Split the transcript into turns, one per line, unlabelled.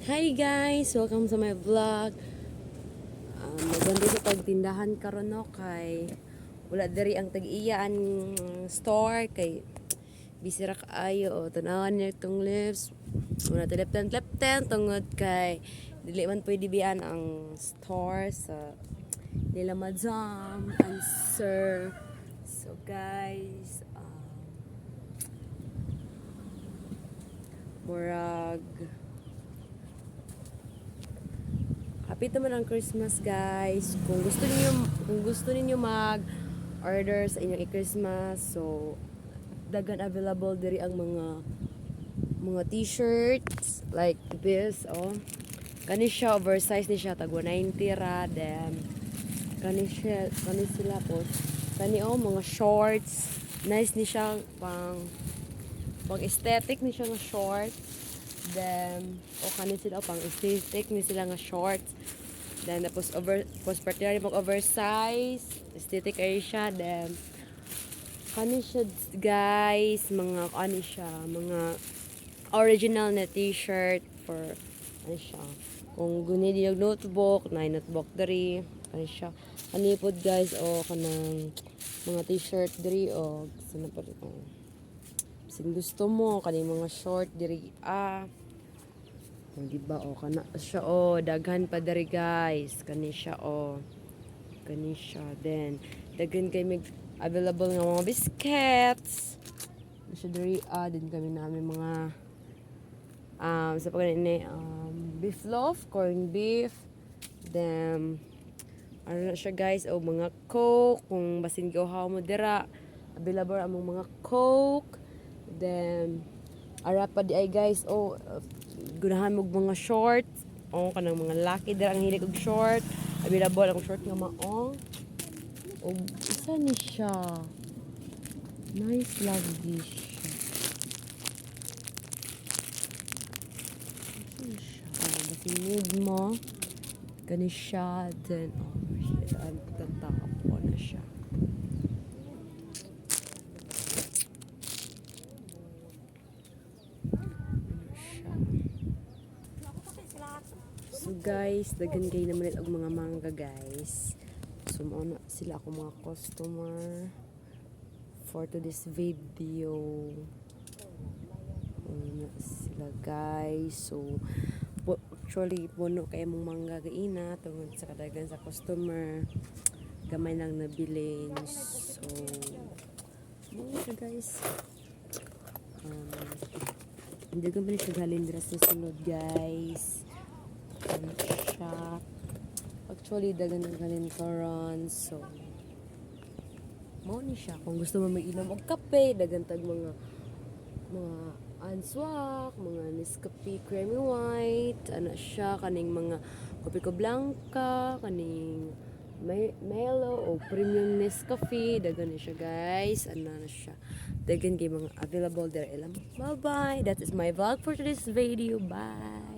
Hi guys! Welcome sa my vlog. Maganda sa pagtindahan karon no kay wala diri ang tag-iya ang store kay bisira kaayo o tanawan niya itong lips. Muna lepten tungod kay dili man pwede biyan ang store sa nila madam and sir. So guys, murag happy naman ang Christmas guys. Kung gusto niyo mag-order sa inyong i-Christmas, so dagan available diri ang mga t-shirts like this Kani siya oversized ni siya tag 190 ra, then kani sila po. Mga shorts. Nice ni siya pang aesthetic ni siya nga shorts. Then kani sila pang aesthetic ni sila nga shorts. Then tapos particularly pag oversize, aesthetic ay siya. Then kani siya guys, mga original na t-shirt for siya. Kung guni yung notebook, na notebook diri, kani siya. Kani pod guys kanang mga t-shirt diri sana pa sin gusto mo kani mga short diri di ba kana siya daghan pa diri guys, kani siya then daghan kay mig available nga mga biscuits siya diri din kami namin mga sa pagkain beef loaf, corned beef, then ano na siya guys mga coke kung basin giuhaw mo dira available among mga coke. Then ara pa di ay guys gunahan mo mga shorts kanang mga laki dira ang hilig og short available ang short nga maong isa ni siya nice lovely siya basin mood mo gani siya, then ang tatako na siya. So guys, daghan kay naman og mga mangga guys. So mao na sila ako mga customer for today's video. Na sila guys. So actually puno kay mong mangga gaina tungod sa kadagan sa customer gamay lang nabilin. So mo siya guys. Hindi ko pa rin siya halin dira sa sulod guys. Siya actually dagan ng halin karon, so mo ni siya kung gusto mo mag-inom og kape dagan tag mga answak, mga Nescafe creamy white, siya kaning mga kopi ko blanca, kaning Melo o premium Nescafe, dagan ni siya guys. Na siya dagan kay mga available there ilang. Bye bye, that is my vlog for today's video. Bye.